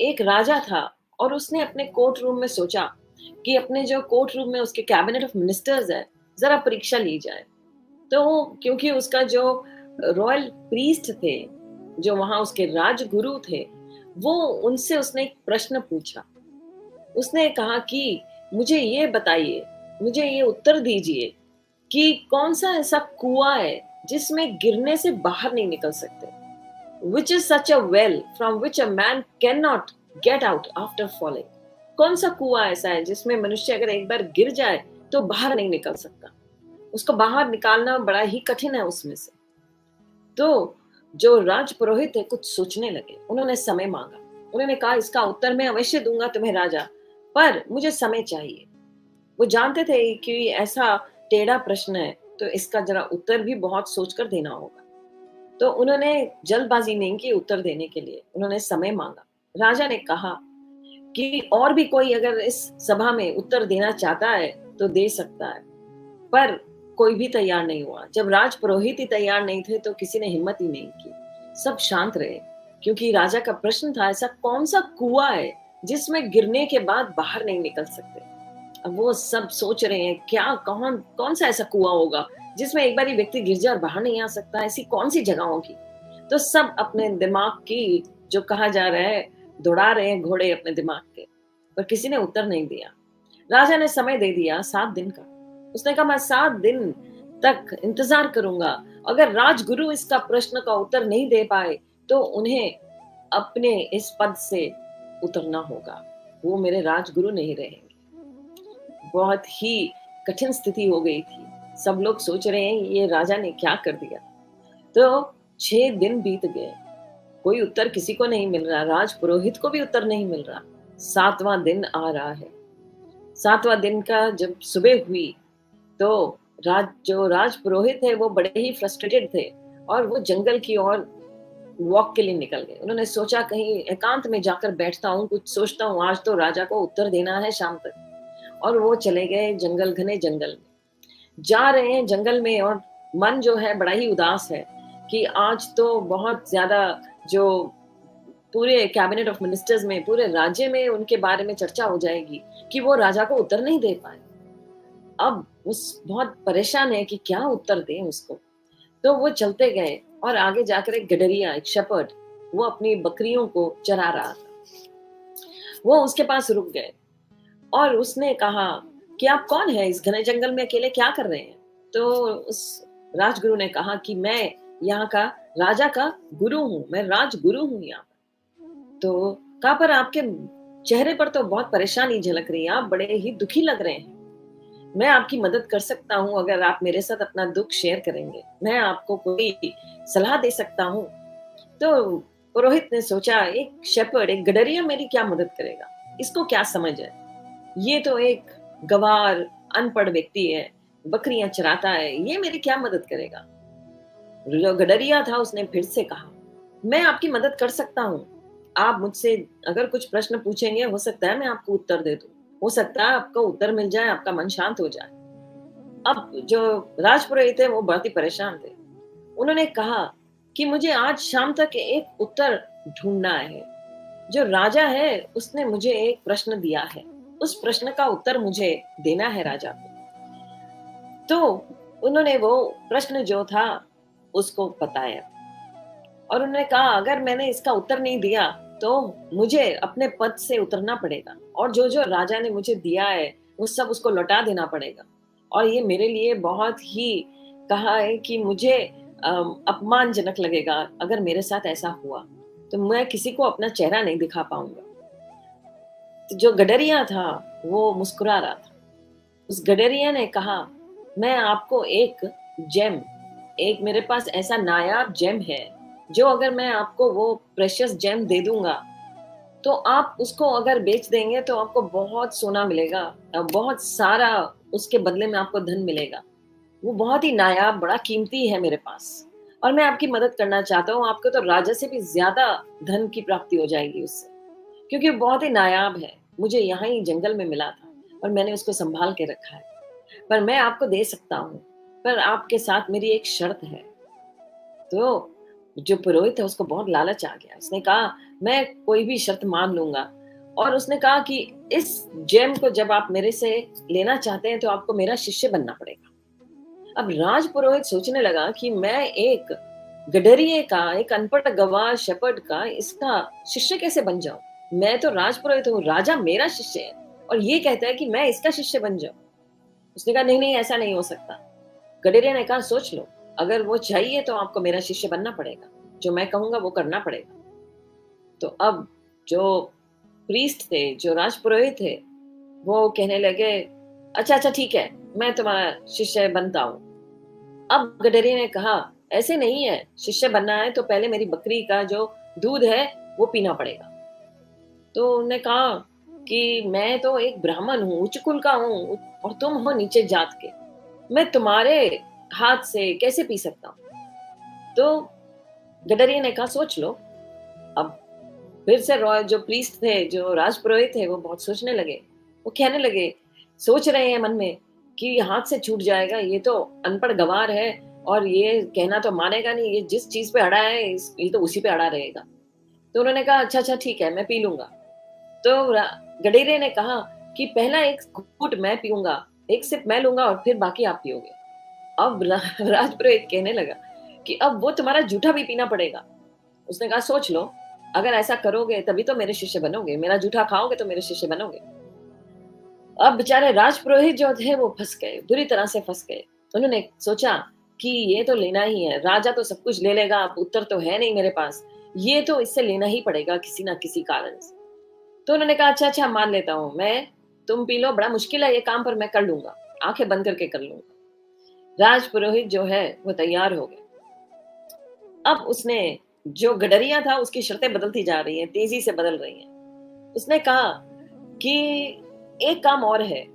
एक राजा था और उसने अपने कोर्ट रूम में सोचा कि अपने जो कोर्ट रूम में उसके कैबिनेट ऑफ मिनिस्टर्स है, ज़रा परीक्षा ली जाए। तो क्योंकि उसका जो रॉयल प्रीस्ट थे, जो वहाँ उसके राजगुरु थे, वो उनसे उसने एक प्रश्न पूछा। उसने कहा कि मुझे ये बताइए, मुझे ये उत्तर दीजिए कि कौन-सा ऐसा कुआँ है जिसमें गिरने से बाहर नहीं निकल सकते? Which is such a well from which a man cannot get out after falling? कौन-सा कुआँ ऐसा है जिसमें मनुष्य अगर एक बार गिर जाए तो बाहर नहीं निकल सकता? उसको बाहर निकालना बड़ा ही कठिन है उसमें से। तो जो राजपुरोहित है कुछ सोचने लगे, उन्होंने समय माँगा। उन्होंने कहा इसका उत्तर मैं अवश्य दूँगा तुम्हें राजा, पर मुझे समय चाहिए। वो जानते थे कि ऐसा टेढ़ा प्रश्न है, तो इसका ज़रा उत्तर भी बहुत सोच कर देना होगा। तो उन्होंने जल्दबाज़ी नहीं की उत्तर देने के लिए, उन्होंने समय माँगा। राजा ने कहा कि और भी कोई अगर इस सभा में उत्तर देना चाहता है, तो दे सकता है। पर कोई भी तैयार नहीं हुआ। जब राजपुरोहित ही तैयार नहीं थे, तो किसी ने हिम्मत ही नहीं की। सब शांत रहे, क्योंकि राजा का प्रश्न था ऐसा कौन-सा कुआँ है, जिसमें गिरने के बाद बाहर नहीं निकल सकते? अब वो सब सोच रहे हैं क्या कौन कौन-सा ऐसा कुआँ होगा, जिसमें एक बार ही व्यक्ति गिर जाए और बाहर नहीं आ सकता, ऐसी कौन-सी जगह होगी? तो सब अपने दिमाग की जो कहा जा रहा है, दौड़ा रहे हैं घोड़े अपने दिमाग के, पर किसी ने उत्तर नहीं दिया। राजा ने समय दे दिया 7 दिन का। उसने कहा मैं 7 दिन तक इंतज़ार करूँगा। अगर राजगुरु इसका प्रश्न का उत्तर नहीं दे पाए, तो उन्हें अपने इस पद से उतरना होगा। वो मेरे राजगुरु नहीं रहेंगे। बहुत ही कठिन स्थिति हो गई थी। सब लोग सोच रहे हैं ये राजा ने क्या कर दिया? तो 6 दिन बीत गए। कोई उत्तर किसी को नहीं मिल रहा, राजपुरोहित को भी उत्तर नहीं मिल रहा। 7वाँ दिन आ रहा है। 7वाँ दिन का जब सुबह हुई, तो जो राजपुरोहित है वो बड़े ही फ्रस्ट्रेटेड थे और वो जंगल की ओर वॉक के लिए निकल गए। उन्होंने सोचा कहीं एकांत में जाकर बैठता हूँ, कुछ सोचता हूँ, आज तो राजा को उत्तर देना है शाम तक। और वो चले गए जंगल, घने जंगल में। जा रहे हैं जंगल में और मन जो है बड़ा ही उदास है कि आज तो बहुत ज़्यादा जो पूरे कैबिनेट ऑफ मिनिस्टर्स में, पूरे राज्य में उनके बारे में चर्चा हो जाएगी कि वो राजा को उत्तर नहीं दे पाए। अब उस बहुत परेशान है कि क्या उत्तर दें उसको। तो वो चलते गए और आगे जाकर एक गडरिया, एक शेपर्ड, वो अपनी बकरियों को चरा रहा था। वो उसके पास रुक गए और उसने कहा कि आप कौन हैं? इस घने जंगल में अकेले क्या कर रहे हैं? तो उस राजगुरु ने कहा कि मैं यहाँ का राजा का गुरु हूँ, मैं राजगुरु हूँ यहाँ पर। तो कहा पर आपके चेहरे पर तो बहुत परेशानी झलक रही है, आप बड़े ही दुखी लग रहे हैं। मैं आपकी मदद कर सकता हूँ अगर आप मेरे साथ अपना दुःख शेयर करेंगे। मैं आपको कोई सलाह दे सकता हूँ। तो पुरोहित ने सोचा एक शेपर्ड, एक गडरिया मेरी क्या मदद करेगा? इसको क्या समझ है? ये तो एक गँवार, अनपढ़ व्यक्ति है, बकरियाँ चराता है, ये मेरी क्या मदद करेगा? जो गडरिया था उसने फिर से कहा, मैं आपकी मदद कर सकता हूँ। आप मुझसे अगर कुछ प्रश्न पूछेंगे, हो सकता है मैं आपको उत्तर दे दूँ। हो सकता है आपको उत्तर मिल जाए, आपका मन शांत हो जाए। अब जो राजपुरोहित थे वो बहुत ही परेशान थे। उन्होंने कहा कि मुझे आज शाम तक एक उत्तर ढूँढना है। जो राजा है उसने मुझे एक प्रश्न दिया है। उस प्रश्न का उत्तर मुझे देना है राजा को। तो उन्होंने वो प्रश्न जो था उसको बताया और उन्होंने कहा अगर मैंने इसका उत्तर नहीं दिया तो मुझे अपने पद से उतरना पड़ेगा और जो-जो राजा ने मुझे दिया है वो सब उसको लौटा देना पड़ेगा। और ये मेरे लिए बहुत ही कहा है कि मुझे अपमानजनक लगेगा अगर मेरे साथ ऐसा हुआ। तो मैं किसी को अपना चेहरा नहीं दिखा पाऊँगा। तो जो गडरिया था वो मुस्कुरा रहा था। उस गडरिया ने कहा, "मैं आपको एक जेम एक मेरे पास ऐसा नायाब जेम है, जो अगर मैं आपको वो प्रेशियस जेम दे दूँगा, तो आप उसको अगर बेच देंगे तो आपको बहुत सोना मिलेगा बहुत सारा उसके बदले में आपको धन मिलेगा। वो बहुत ही नायाब, बड़ा कीमती है मेरे पास और मैं आपकी मदद करना चाहता हूँ, आपको तो राजा से भी ज़्यादा धन की प्राप्ति हो जाएगी उससे, क्योंकि वो बहुत ही नायाब है। मुझे यहाँ ही जंगल में मिला था और मैंने उसको सँभाल के रखा है। पर मैं आपको दे सकता हूँ, पर आपके साथ मेरी एक शर्त है। तो जो पुरोहित है उसको बहुत लालच आ गया। उसने कहा, मैं कोई भी शर्त मान लूँगा, और उसने कहा कि इस जेम को जब आप मेरे से लेना चाहते हैं तो आपको मेरा शिष्य बनना पड़ेगा। अब राजपुरोहित सोचने लगा कि मैं एक गडरिये का, एक अनपढ़ गंवार शेपर्ड का इसका शिष्य कैसे बन जाऊँ? मैं तो राजपुरोहित हूँ, राजा मेरा शिष्य है और ये कहता है कि मैं इसका शिष्य बन जाऊँ। उसने कहा, नहीं-नहीं, ऐसा नहीं हो सकता। गडरिया ने कहा, सोच लो, अगर वो चाहिए तो आपको मेरा शिष्य बनना पड़ेगा। जो मैं कहूँगा वो करना पड़ेगा। तो अब जो प्रीस्ट थे, जो राजपुरोहित थे, वो कहने लगे, अच्छा, अच्छा, ठीक है, मैं तुम्हारा शिष्य बनता हूँ। अब गडरिया ने कहा, ऐसे नहीं है, शिष्य बनना है तो पहले मेरी बकरी का जो दूध है वो पीना पड़ेगा। तो उन्होंने कहा कि मैं तो एक ब्राह्मण हूँ, उच्च कुल का हूँ और तुम हो नीचे जात के। मैं तुम्हारे हाथ से कैसे पी सकता हूँ? तो गडरिया ने कहा, सोच लो। अब फिर से रॉय जो प्रीस्ट थे, जो राजपुरोहित थे, वो बहुत सोचने लगे। वो कहने लगे, सोच रहे हैं मन में कि हाथ से छूट जाएगा, ये तो अनपढ़ गँवार है और ये कहना तो मानेगा नहीं, ये जिस चीज़ पे अड़ा है ये तो उसी पे अड़ा रहेगा। तो उन्होंने कहा, अच्छा, अच्छा, ठीक है, मैं पी लूँगा। तो गडेरे ने कहा कि पहला एक घूँट मैं पीऊँगा, एक सिप मैं लूँगा और फिर बाकी आप पियोगे। अब राजपुरोहित कहने लगा कि अब वो तुम्हारा जूठा भी पीना पड़ेगा। उसने कहा, सोच लो, अगर ऐसा करोगे तभी तो मेरे शिष्य बनोगे, मेरा जूठा खाओगे तो मेरे शिष्य बनोगे। अब बेचारे राजपुरोहित जो थे वो फँस गए, बुरी तरह से फँस गए। उन्होंने सोचा कि ये तो लेना ही है, राजा तो सब कुछ ले लेगा, अब उत्तर तो है नहीं मेरे पास, ये तो इससे लेना ही पड़ेगा किसी ना किसी कारण से। तो उन्होंने कहा, अच्छा, अच्छा, मान लेता हूँ मैं, तुम पी लो, बड़ा मुश्किल है ये काम पर मैं कर लूँगा, आँखें बंद करके कर लूँगा। राजपुरोहित जो है वो तैयार हो गया। अब उसने, जो गडरिया था उसकी शर्तें बदलती जा रही हैं, तेज़ी से बदल रही हैं। उसने कहा कि एक काम और है,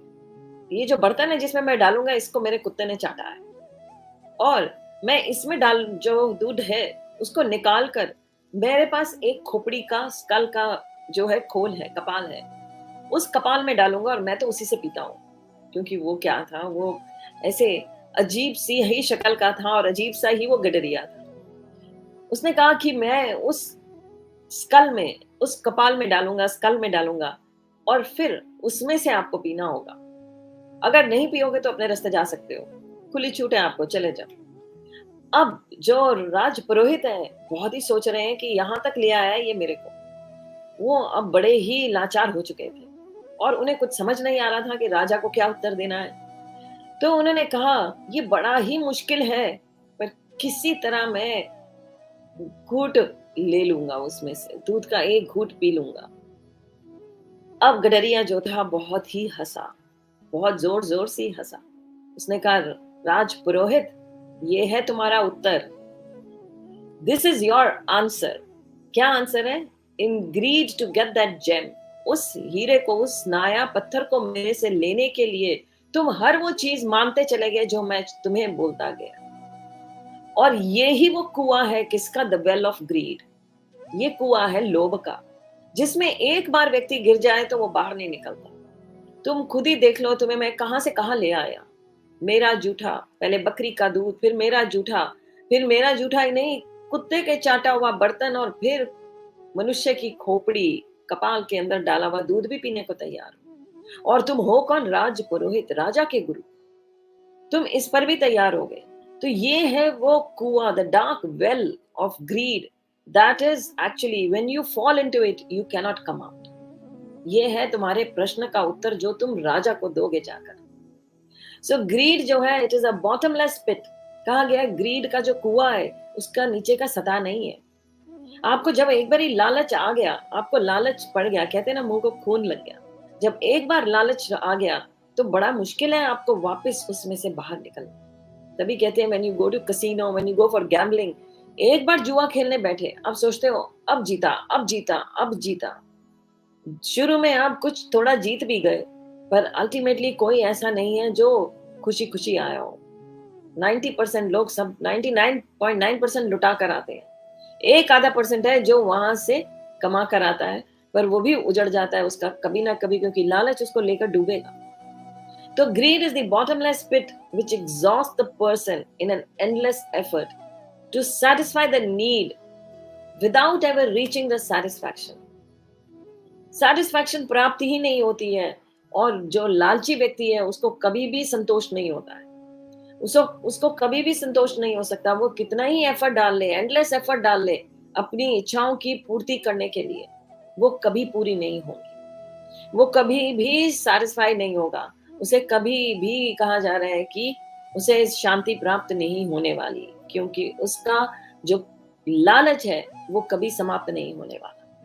ये जो बर्तन है जिसमें मैं डालूँगा इसको मेरे कुत्ते ने चाटा है और मैं इसमें डाल जो दूध है उसको निकाल कर मेरे पास एक खोपड़ी का स्कल का जो है खोल है, कपाल है, उस कपाल में डालूँगा और मैं तो उसी से पीता हूँ। क्योंकि वो क्या था, वो ऐसे अजीब-सी ही शक्ल का था और अजीब-सा ही वो गडरिया था। उसने कहा कि मैं उस स्कल में, उस कपाल में डालूँगा, स्कल में डालूँगा और फिर उसमें से आपको पीना होगा। अगर नहीं पियोगे तो अपने रास्ते जा सकते हो। खुली छूट है आपको, चले जाओ। अब जो राजपुरोहित हैं, बहुत ही सोच रहे हैं कि यहाँ तक ले आया है ये मेरे को। वो अब बड़े ही लाचार हो चुके थे और उन्हें कुछ समझ नहीं आ रहा था कि राजा को क्या उत्तर देना है। तो उन्होंने कहा, ये बड़ा ही मुश्किल है, पर किसी तरह मैं घूँट ले लूँगा उसमें से, दूध का एक घूँट पी लूँगा। अब गडरिया जो था बहुत ही हँसा, बहुत ज़ोर-ज़ोर से हँसा। उसने कहा, राजपुरोहित, ये है तुम्हारा उत्तर। This is your answer. क्या आंसर है? In greed to get that gem, उस हीरे को, उस नाया पत्थर को मेरे से लेने के लिए तुम हर वो चीज़ मानते चले गए जो मैं तुम्हें बोलता गया। और ये ही वो कुआँ है किसका? The well of greed. ये कुआँ है लोभ का, जिसमें एक बार व्यक्ति गिर जाए तो वो बाहर नहीं निकलता। तुम खुद ही देख लो, तुम्हें मैं कहाँ से कहाँ ले आया। मेरा जूठा, पहले बकरी का दूध, फिर मेरा जूठा ही नहीं, कुत्ते के चाटा हुआ बर्तन और फिर मनुष्य की खोपड़ी, कपाल के अंदर डाला हुआ दूध भी पीने को तैयार हो। और तुम हो कौन? राज पुरोहित, राजा के गुरु। तुम इस पर भी तैयार हो गए। तो ये है वो कुआं, the dark well of greed, that is actually when you fall into it you cannot come out. ये है तुम्हारे प्रश्न का उत्तर जो तुम राजा को दोगे जाकर। सो ग्रीड जो है, इट इज अ बॉटमलेस पिट। कहा गया ग्रीड का जो कुआं है उसका नीचे का सतह नहीं है। आपको जब एक बार लालच आ गया, आपको लालच पड़ गया, कहते हैं ना मुंह को खून लग गया। जब एक बार लालच आ गया तो बड़ा मुश्किल है आपको वापस उसमें से बाहर निकलना। तभी कहते हैं when you go to casino, when you go for gambling, एक बार जुआ खेलने बैठे, अब सोचते हो अब जीता, अब जीता, अब जीता। शुरू में आप कुछ थोड़ा जीत भी गए, पर अल्टीमेटली कोई ऐसा नहीं है जो खुशी खुशी आया हो। 90% लोग, सब 99.9% लुटा कर आते हैं। एक आधा परसेंट है जो वहां से कमा कर आता है, पर वो भी उजड़ जाता है उसका कभी ना कभी, क्योंकि लालच उसको लेकर डूबेगा। तो greed is the bottomless pit which exhausts the person in an endless effort to satisfy the need without ever reaching the satisfaction. Satisfaction प्राप्त ही नहीं होती है, और जो लालची व्यक्ति है उसको कभी भी संतोष नहीं होता है। उसको उसको कभी भी संतोष नहीं हो सकता। वो कितना ही एफर्ट डाल ले, एंडलेस एफर्ट डाल ले अपनी इच्छाओं की पूर्ति करने के लिए, वो कभी पूरी नहीं होंगी। वो कभी भी सैटिस्फाई नहीं होगा। उसे कभी भी कहा जा रहा है कि उसे शांति प्राप्त नहीं होने वाली, क्योंकि उसका जो लालच है वो कभी समाप्त नहीं होने वाला।